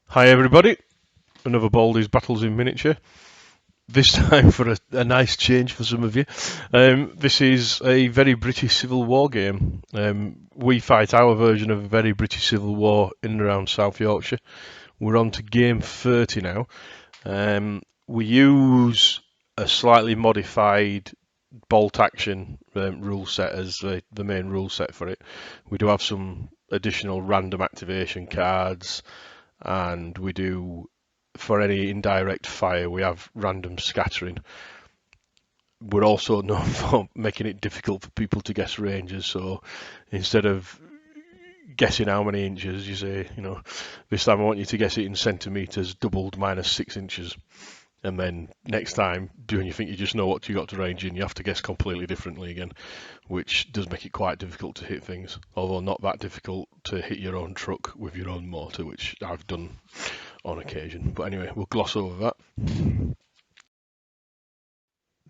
Hi everybody, another Baldies Battles in Miniature. This time for a nice change for some of you. This is a very British Civil War game. We fight our version of a very British Civil War in and around South Yorkshire. We're on to game 30 now. We use a slightly modified bolt action rule set as the main rule set for it. We do have some additional random activation cards, and we do, for any indirect fire, we have random scattering. We're also known for making it difficult for people to guess ranges, so instead of guessing how many inches, you say, this time I want you to guess it in centimetres, doubled minus 6 inches. And then next time, when you think you just know what you got to range in, you have to guess completely differently again, which does make it quite difficult to hit things. Although not that difficult to hit your own truck with your own mortar, which I've done on occasion. But anyway, we'll gloss over that.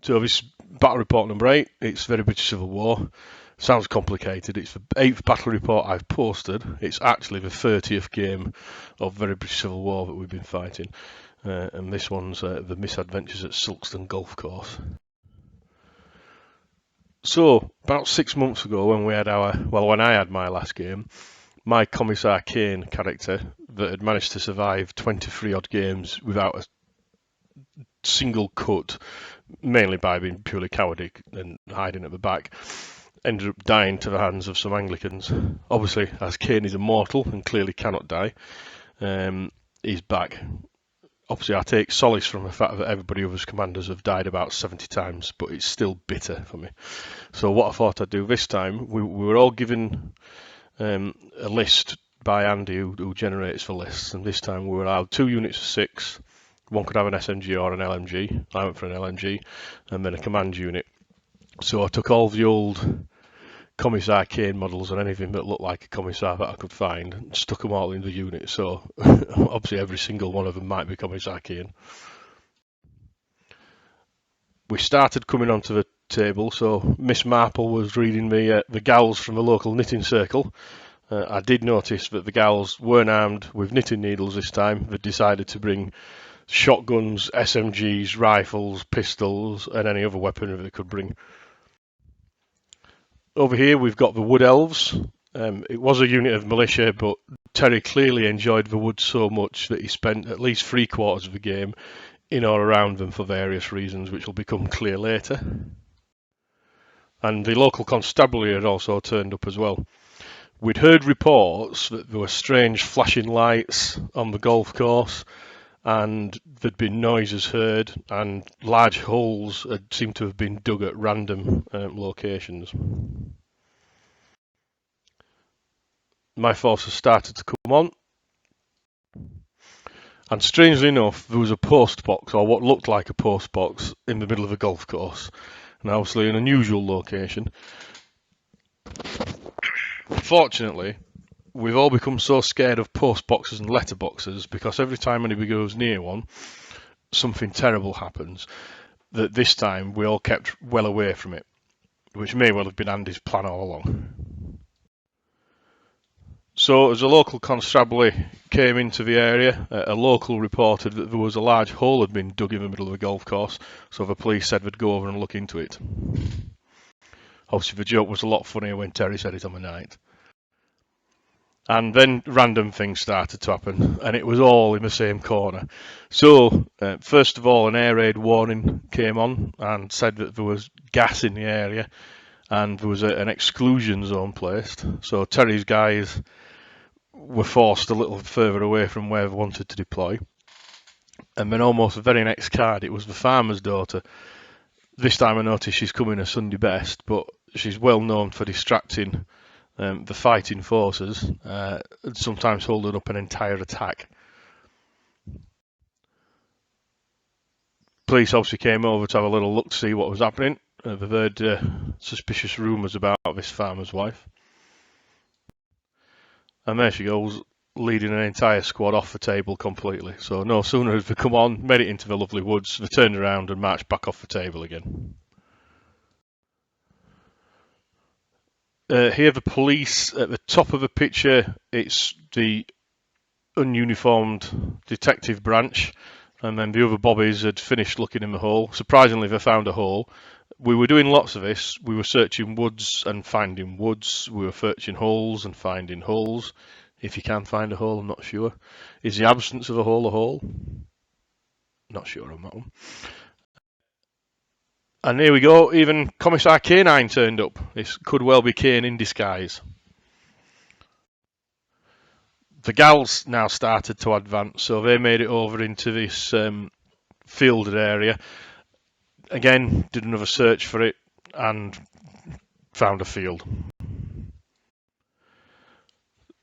So this battle report number 8, it's Very British Civil War. Sounds complicated. It's the 8th battle report I've posted. It's actually the 30th game of Very British Civil War that we've been fighting. And this one's the Misadventures at Silkstone Golf Course. So, about 6 months ago when when I had my last game, my Commissar Kane character that had managed to survive 23 odd games without a single cut, mainly by being purely cowardly and hiding at the back, ended up dying to the hands of some Anglicans. Obviously, as Kane is immortal and clearly cannot die, he's back. Obviously, I take solace from the fact that everybody of his commanders have died about 70 times, but it's still bitter for me. So what I thought I'd do this time, we were all given a list by Andy who generates the lists, and this time we were allowed 2 units of 6. One could have an SMG or an LMG. I went for an LMG, and then a command unit. So I took all the old Commissar Kane models and anything that looked like a Commissar that I could find and stuck them all in the unit. So obviously every single one of them might be Commissar Kane. We started coming onto the table, so Miss Marple was reading me the gals from the local knitting circle. I did notice that the gals weren't armed with knitting needles this time. They decided to bring shotguns, SMGs, rifles, pistols, and any other weaponry they could bring. Over here we've got the Wood Elves. It was a unit of militia, but Terry clearly enjoyed the woods so much that he spent at least 3/4 of the game in or around them for various reasons, which will become clear later. And the local constabulary had also turned up as well. We'd heard reports that there were strange flashing lights on the golf course, and there'd been noises heard, and large holes had seemed to have been dug at random locations. My forces started to come on, and strangely enough, there was a post box, or what looked like a post box, in the middle of a golf course, and obviously an unusual location. Fortunately, we've all become so scared of post boxes and letter boxes because every time anybody goes near one, something terrible happens, that this time we all kept well away from it, which may well have been Andy's plan all along. So as a local constabulary came into the area, a local reported that there was a large hole had been dug in the middle of the golf course, so the police said they'd go over and look into it. Obviously the joke was a lot funnier when Terry said it on the night. And then random things started to happen, and it was all in the same corner. So, first of all, an air raid warning came on and said that there was gas in the area, and there was an exclusion zone placed. So Terry's guys were forced a little further away from where they wanted to deploy. And then almost the very next card, it was the farmer's daughter. This time I noticed she's coming a Sunday best, but she's well known for distracting the fighting forces, sometimes holding up an entire attack. Police obviously came over to have a little look to see what was happening. They've heard suspicious rumours about this farmer's wife. And there she goes, leading an entire squad off the table completely. So no sooner had they come on, made it into the lovely woods, they turned around and marched back off the table again. Here the police at the top of the picture, it's the ununiformed detective branch, and then the other bobbies had finished looking in the hole. Surprisingly, they found a hole. We were doing lots of this. We were searching woods and finding woods. We were searching holes and finding holes. If you can find a hole, I'm not sure. Is the absence of a hole a hole? Not sure on that one. And here we go, even Commissar Canine turned up. This could well be Kane in disguise. The gals now started to advance, so they made it over into this fielded area. Again, did another search for it and found a field.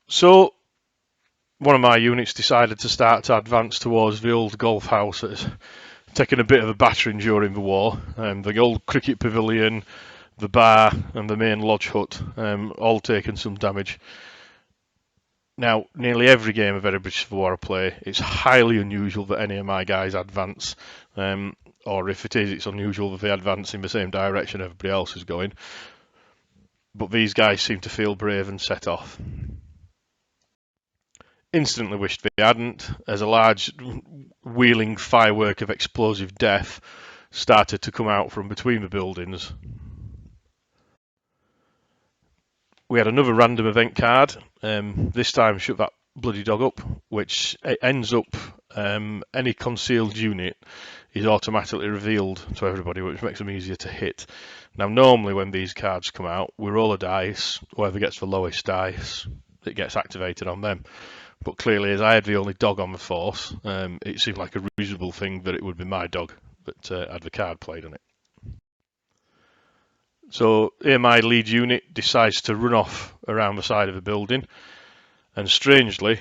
So one of my units decided to start to advance towards the old golf house that has taken a bit of a battering during the war. The old cricket pavilion, the bar and the main lodge hut, all taken some damage. Now, nearly every game of any British Civil War I play, it's highly unusual that any of my guys advance, or if it is, it's unusual that they advance in the same direction everybody else is going. But these guys seem to feel brave and set off. Instantly wished they hadn't, as a large wheeling firework of explosive death started to come out from between the buildings. We had another random event card, this time shut that bloody dog up, which ends up any concealed unit is automatically revealed to everybody, which makes them easier to hit. Now, normally when these cards come out, we roll a dice, whoever gets the lowest dice, it gets activated on them. But clearly, as I had the only dog on the force, it seemed like a reasonable thing that it would be my dog that had the card played on it. So here my lead unit decides to run off around the side of the building, and strangely,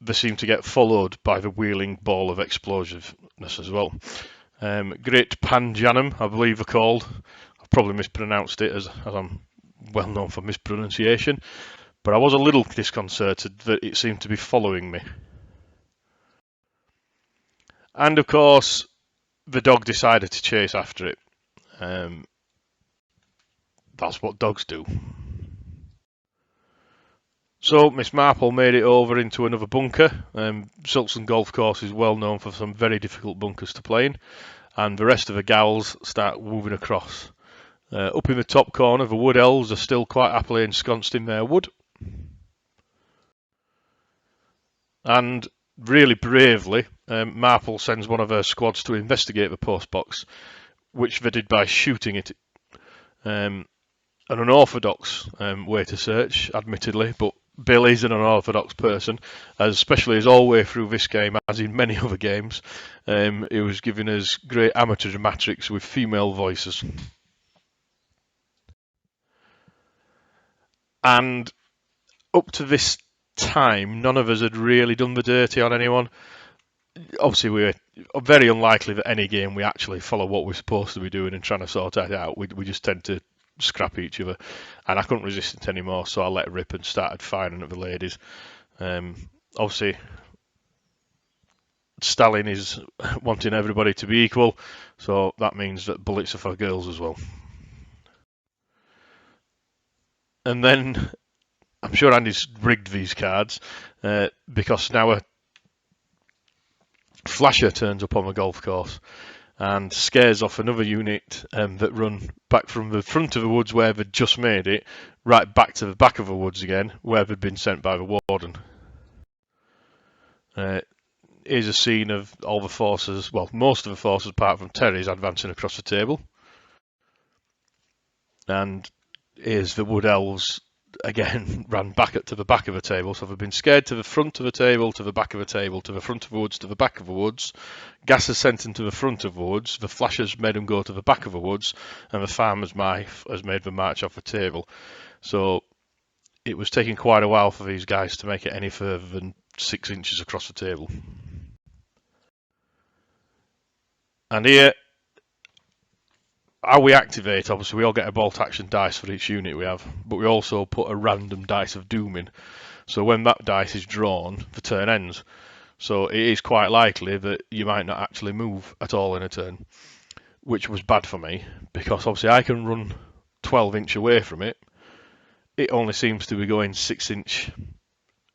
they seem to get followed by the wheeling ball of explosiveness as well. Great Panjanum, I believe they're called. I've probably mispronounced it as I'm well known for mispronunciation, but I was a little disconcerted that it seemed to be following me. And of course, the dog decided to chase after it. That's what dogs do. So Miss Marple made it over into another bunker. Silkstone Golf Course is well known for some very difficult bunkers to play in, and the rest of the gals start moving across. Up in the top corner, the wood elves are still quite happily ensconced in their wood. And really bravely, Marple sends one of her squads to investigate the post box, which they did by shooting it. An unorthodox way to search, admittedly, but Bill is an unorthodox person, especially as all the way through this game, as in many other games. He was giving us great amateur dramatics with female voices. And up to this time, none of us had really done the dirty on anyone. Obviously, we were very unlikely that any game we actually follow what we're supposed to be doing and trying to sort that out. We just tend to scrap each other, and I couldn't resist it anymore, so I let rip and started firing at the ladies. Obviously, Stalin is wanting everybody to be equal, so that means that bullets are for girls as well. And then I'm sure Andy's rigged these cards because now a flasher turns up on the golf course and scares off another unit that run back from the front of the woods where they'd just made it, right back to the back of the woods again, where they'd been sent by the warden. Here's a scene of all the forces, well, most of the forces apart from Terry's advancing across the table. And here's the wood elves again ran back to the back of the table, so they've been scared to the front of the table, to the back of the table, to the front of the woods, to the back of the woods. Gas is sent into the front of the woods, the flashers made them go to the back of the woods, and the farmer's knife has made them march off the table. So it was taking quite a while for these guys to make it any further than 6 inches across the table. And here, how we activate, obviously we all get a bolt action dice for each unit we have, but we also put a random dice of doom in. So when that dice is drawn, the turn ends. So it is quite likely that you might not actually move at all in a turn, which was bad for me, because obviously I can run 12 inch away from it. It only seems to be going 6 inch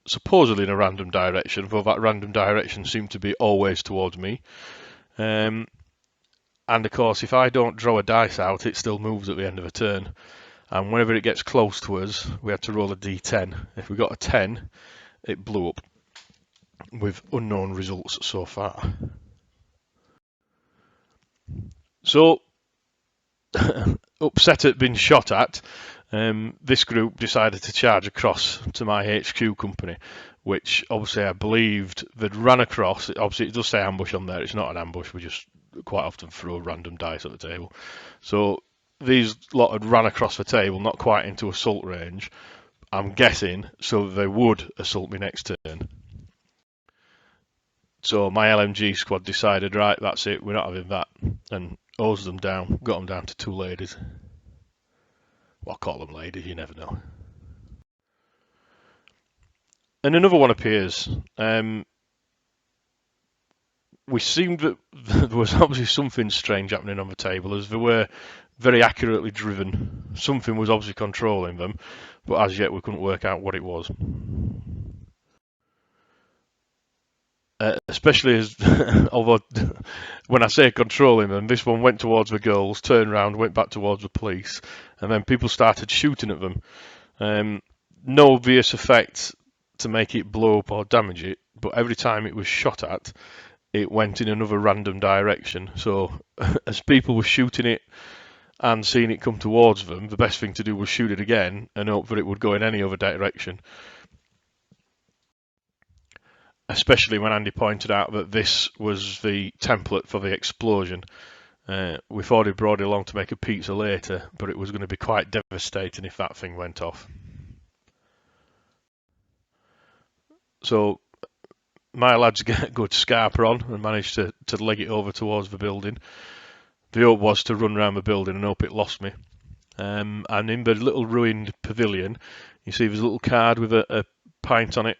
supposedly in a random direction, though that random direction seemed to be always towards me. And of course, if I don't draw a dice out, it still moves at the end of a turn. And whenever it gets close to us, we had to roll a d10. If we got a 10, it blew up with unknown results so far. So, upset at being shot at, this group decided to charge across to my HQ company, which obviously I believed they'd run across. Obviously, it does say ambush on there. It's not an ambush. We just quite often throw random dice at the table. So these lot had run across the table, not quite into assault range, I'm guessing, so they would assault me next turn. So my LMG squad decided, right, that's it, we're not having that, and hosed them down, got them down to 2 ladies. Well, I call them ladies, you never know. And another one appears. We seemed that there was obviously something strange happening on the table, as they were very accurately driven. Something was obviously controlling them, but as yet we couldn't work out what it was. Especially as, although when I say controlling them, this one went towards the girls, turned around, went back towards the police, and then people started shooting at them. No obvious effect to make it blow up or damage it, but every time it was shot at, it went in another random direction. So as people were shooting it and seeing it come towards them, the best thing to do was shoot it again and hope that it would go in any other direction. Especially when Andy pointed out that this was the template for the explosion. We thought he brought it along to make a pizza later, but it was going to be quite devastating if that thing went off. So my lads get a good scarper on and managed to leg it over towards the building. The hope was to run around the building and hope it lost me. And in the little ruined pavilion, you see there's a little card with a pint on it.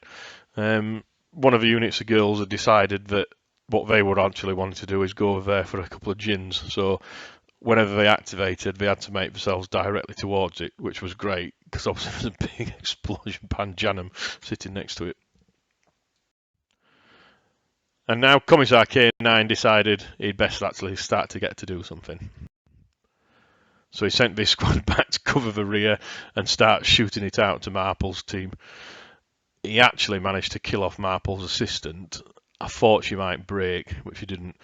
One of the units of girls had decided that what they would actually want to do is go over there for a couple of gins. So whenever they activated, they had to make themselves directly towards it, which was great because obviously there's a big explosion panjanum sitting next to it. And now Commissar K9 decided he'd best actually start to get to do something. So he sent this squad back to cover the rear and start shooting it out to Marple's team. He actually managed to kill off Marple's assistant. I thought she might break, which she didn't.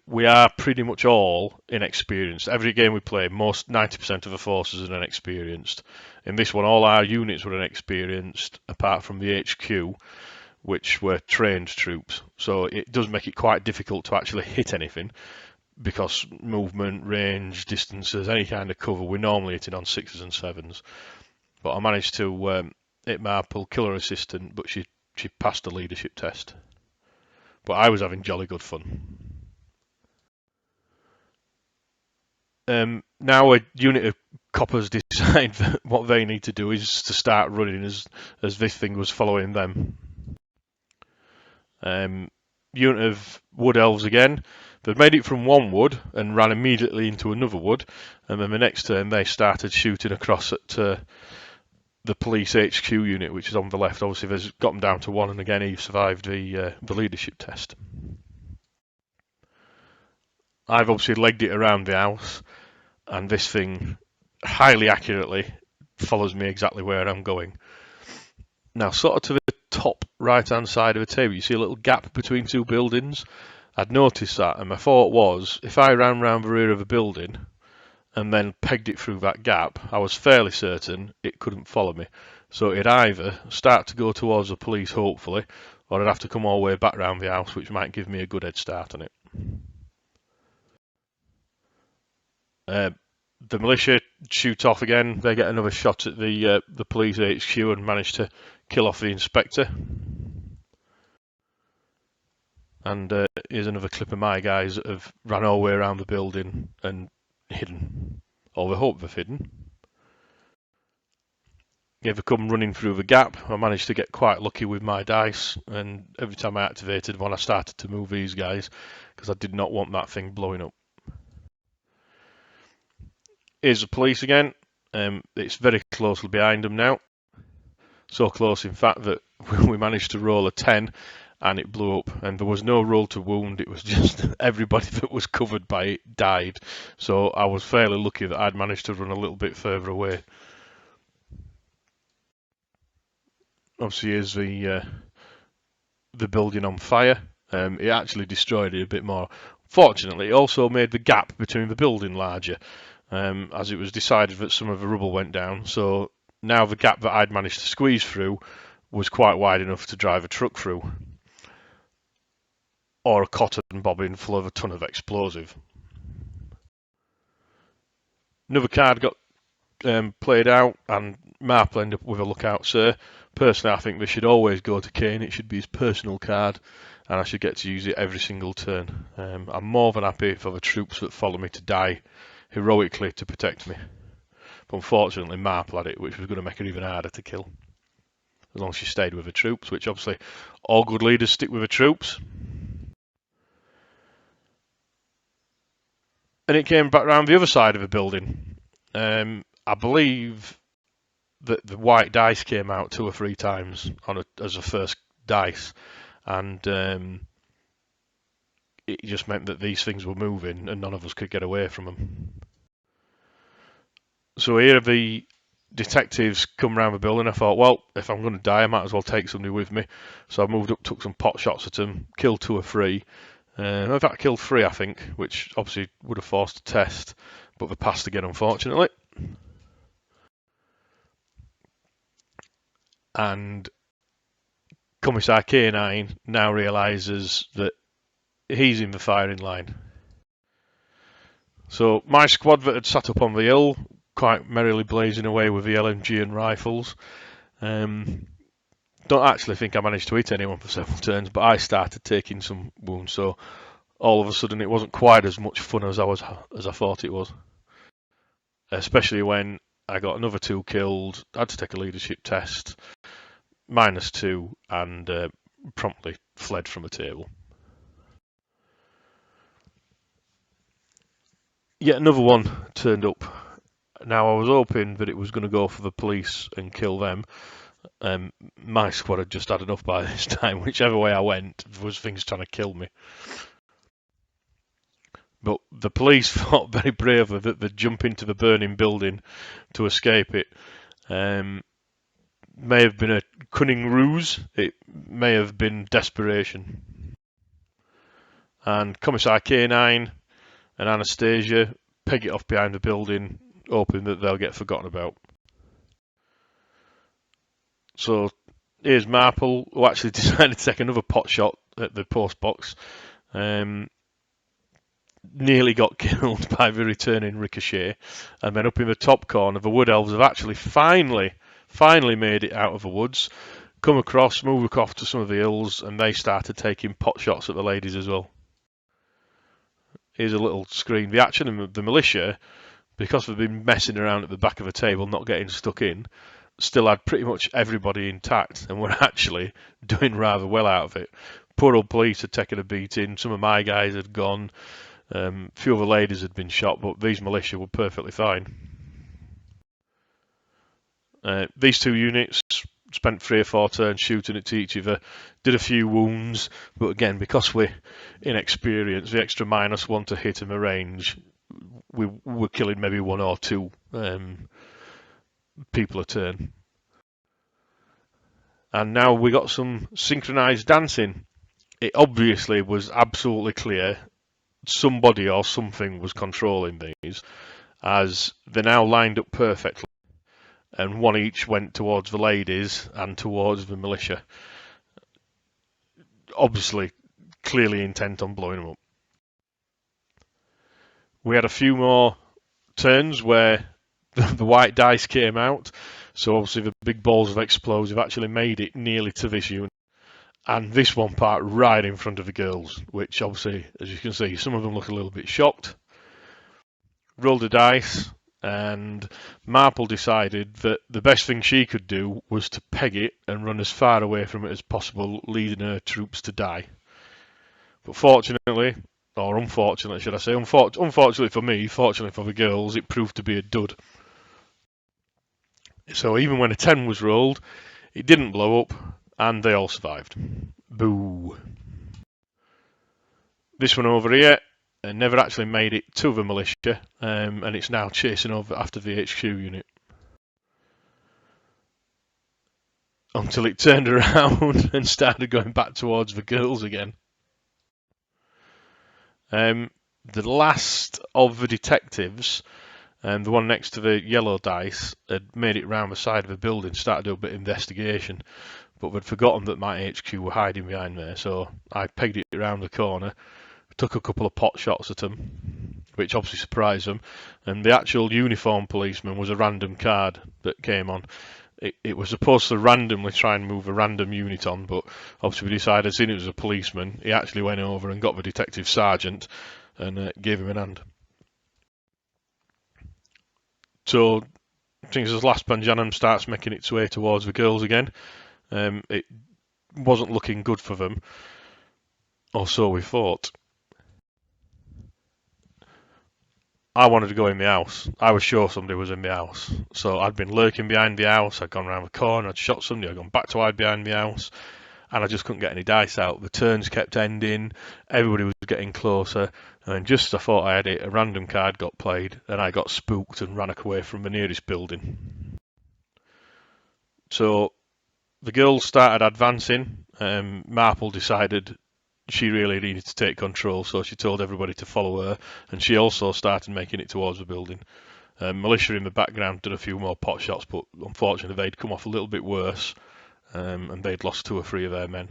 We are pretty much all inexperienced. Every game we play, 90% of the forces are inexperienced. In this one, all our units were inexperienced, apart from the HQ, which were trained troops. So it does make it quite difficult to actually hit anything, because movement, range, distances, any kind of cover, we're normally hitting on 6s and 7s. But I managed to hit Marple, kill her assistant, but she passed the leadership test. But I was having jolly good fun. Now a unit of coppers decide that what they need to do is to start running as this thing was following them. Unit of wood elves again. They'd made it from one wood and ran immediately into another wood, and then the next turn they started shooting across at the police HQ unit, which is on the left. Obviously, they've got them down to 1, and again he survived the leadership test. I've obviously legged it around the house, and this thing highly accurately follows me exactly where I'm going. Now, sort of to the top right-hand side of the table, you see a little gap between 2 buildings. I'd noticed that, and my thought was, if I ran round the rear of a building and then pegged it through that gap, I was fairly certain it couldn't follow me. So it'd either start to go towards the police, hopefully, or I'd have to come all the way back round the house, which might give me a good head start on it. The militia shoot off again. They get another shot at the police HQ and manage to kill off the inspector. And here's another clip of my guys that have ran all the way around the building and hidden. Or they hope they've hidden. If they come running through the gap, I managed to get quite lucky with my dice, and every time I activated one, I started to move these guys because I did not want that thing blowing up. Here's the police again. It's very closely behind them now. So close, in fact, that we managed to roll a 10 and it blew up. And there was no roll to wound, it was just everybody that was covered by it died. So I was fairly lucky that I'd managed to run a little bit further away. Obviously, here's the building on fire. It actually destroyed it a bit more. Fortunately, it also made the gap between the building larger, as it was decided that some of the rubble went down. So now the gap that I'd managed to squeeze through was quite wide enough to drive a truck through, or a cotton bobbin full of a ton of explosive. Another card got played out, and Marple ended up with a lookout, sir. Personally, I think they should always go to Kane. It should be his personal card, and I should get to use it every single turn. I'm more than happy for the troops that follow me to die heroically to protect me. But unfortunately, Marple had it, which was going to make her even harder to kill. As long as she stayed with her troops, which obviously all good leaders stick with her troops. And it came back round the other side of the building. I believe that the white dice came out 2 or 3 times as a first dice, and it just meant that these things were moving and none of us could get away from them. So here the detectives come round the building. I thought, well, if I'm going to die, I might as well take somebody with me. So I moved up, took some pot shots at them, killed 2 or 3. In fact, I killed 3, I think, which obviously would have forced a test, but they passed again, unfortunately. And Commissar K9 now realises that he's in the firing line. So my squad that had sat up on the hill, quite merrily blazing away with the LMG and rifles, don't actually think I managed to hit anyone for several turns, but I started taking some wounds, so all of a sudden it wasn't quite as much fun as I thought it was. Especially when I got another 2 killed, had to take a leadership test, -2, and promptly fled from the table. Yet another one turned up. Now I was hoping that it was going to go for the police and kill them. My squad had just had enough by this time. Whichever way I went, there was things trying to kill me. But the police thought very bravely that they'd jump into the burning building to escape it. May have been a cunning ruse. It may have been desperation. And Commissar K9 and Anastasia peg it off behind the building, hoping that they'll get forgotten about. So here's Marple, who actually decided to take another pot shot at the post box. Nearly got killed by the returning ricochet, and then up in the top corner, the wood elves have actually finally made it out of the woods, come across, move across to some of the hills, and they started taking pot shots at the ladies as well. Here's a little screen. The action in the militia, because they've been messing around at the back of a table, not getting stuck in, still had pretty much everybody intact, and were actually doing rather well out of it. Poor old police had taken a beating. Some of my guys had gone. A few of the ladies had been shot, but these militia were perfectly fine. These 2 units spent 3 or 4 turns shooting at each other, did a few wounds, but again, because we're inexperienced, the extra -1 to hit and the range, we were killing maybe 1 or 2 people a turn. And now we got some synchronized dancing. It obviously was absolutely clear somebody or something was controlling these, as they're now lined up perfectly, and 1 each went towards the ladies and towards the militia, obviously clearly intent on blowing them up. We had a few more turns where the white dice came out, so obviously the big balls of explosive actually made it nearly to this unit. And this one part right in front of the girls, which obviously, as you can see, some of them look a little bit shocked. Rolled a dice, and Marple decided that the best thing she could do was to peg it and run as far away from it as possible, leading her troops to die. But fortunately, or unfortunately should I say, unfortunately for me, fortunately for the girls, it proved to be a dud. So even when a 10 was rolled, It didn't blow up, and they all survived. Boo. This one over here never actually made it to the militia, and it's now chasing over after the HQ unit. Until it turned around and started going back towards the girls again. The last of the detectives, the one next to the yellow dice, had made it round the side of the building, started to do a bit of investigation, but they'd forgotten that my HQ were hiding behind there, so I pegged it around the corner, took a couple of pot shots at them, which obviously surprised them, and the actual uniformed policeman was a random card that came on. It was supposed to randomly try and move a random unit on, but obviously we decided, seeing it was a policeman, he actually went over and got the detective sergeant and gave him an hand. So, things as last Panjanum starts making its way towards the girls again. It wasn't looking good for them, or so we thought. I wanted to go in the house. I was sure somebody was in the house. So I'd been lurking behind the house, I'd gone around the corner, I'd shot somebody, I'd gone back to hide behind the house, and I just couldn't get any dice out. The turns kept ending, everybody was getting closer, and just as I thought I had it, a random card got played, and I got spooked and ran away from the nearest building. So the girls started advancing. Marple decided she really needed to take control, so she told everybody to follow her, and she also started making it towards the building. Militia in the background did a few more pot shots, but unfortunately they'd come off a little bit worse, and they'd lost 2 or 3 of their men.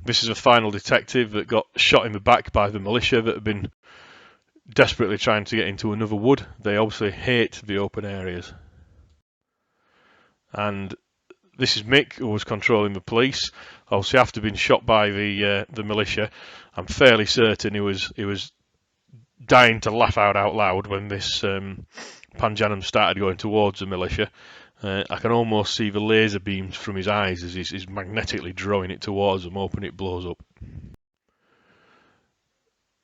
This is a final detective that got shot in the back by the militia that had been desperately trying to get into another wood. They obviously hate the open areas. And this is Mick, who was controlling the police. Obviously, after being shot by the militia, I'm fairly certain he was dying to laugh out loud when this Panjanum started going towards the militia. I can almost see the laser beams from his eyes as he's magnetically drawing it towards them, hoping it blows up.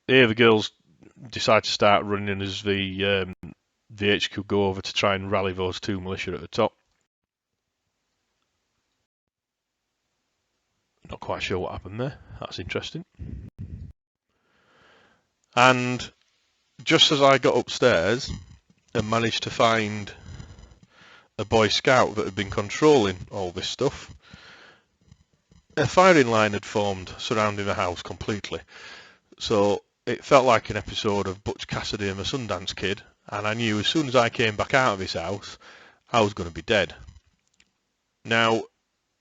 Here the girls decide to start running as the HQ go over to try and rally those 2 militia at the top. Not quite sure what happened there. That's interesting. And just as I got upstairs and managed to find a Boy Scout that had been controlling all this stuff, a firing line had formed surrounding the house completely. So it felt like an episode of Butch Cassidy and the Sundance Kid, and I knew as soon as I came back out of this house, I was going to be dead. Now,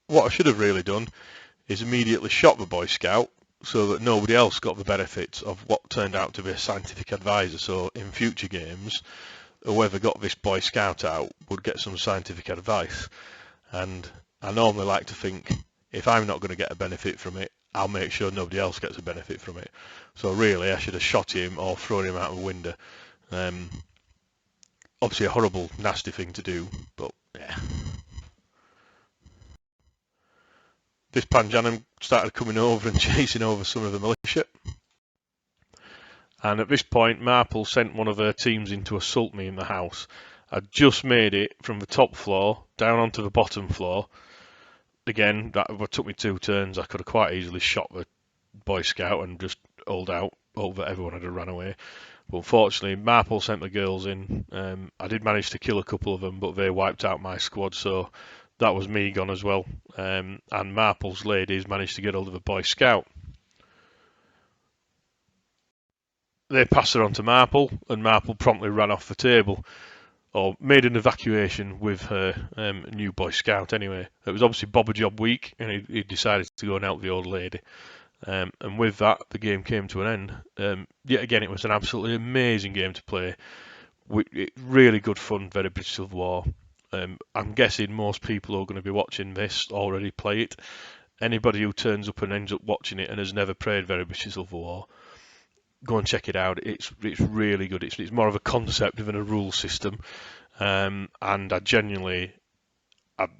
what I should have really done is immediately shot the Boy Scout so that nobody else got the benefits of what turned out to be a scientific advisor. So in future games, whoever got this Boy Scout out would get some scientific advice. And I normally like to think, if I'm not going to get a benefit from it, I'll make sure nobody else gets a benefit from it. So really, I should have shot him or thrown him out of a window. Obviously a horrible, nasty thing to do, but yeah. This Panjanum started coming over and chasing over some of the militia. And at this point, Marple sent one of her teams in to assault me in the house. I'd just made it from the top floor down onto the bottom floor. Again, that took me 2 turns. I could have quite easily shot the Boy Scout and just hold out, hope that everyone had run away. But unfortunately, Marple sent the girls in. I did manage to kill a couple of them, but they wiped out my squad, so that was me gone as well. And Marple's ladies managed to get hold of a Boy Scout. They passed her on to Marple, and Marple promptly ran off the table, or made an evacuation with her new Boy Scout anyway. It was obviously Bobber Job week, and he decided to go and help the old lady. And with that, the game came to an end. Yet again, it was an absolutely amazing game to play. Really good fun, very British Civil War. I'm guessing most people who are going to be watching this already play it. Anybody who turns up and ends up watching it and has never played very British Civil War, go and check it out. It's really good. It's more of a concept than a rule system, and I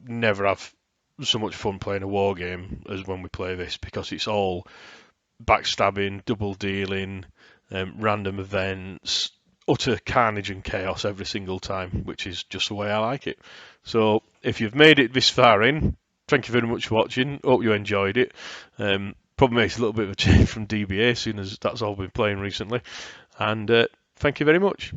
never have so much fun playing a war game as when we play this, because it's all backstabbing, double dealing, random events, utter carnage and chaos every single time, which is just the way I like it. So if you've made it this far in, thank you very much for watching. Hope you enjoyed it. Probably makes a little bit of a change from DBA, seeing as that's all been playing recently. And thank you very much.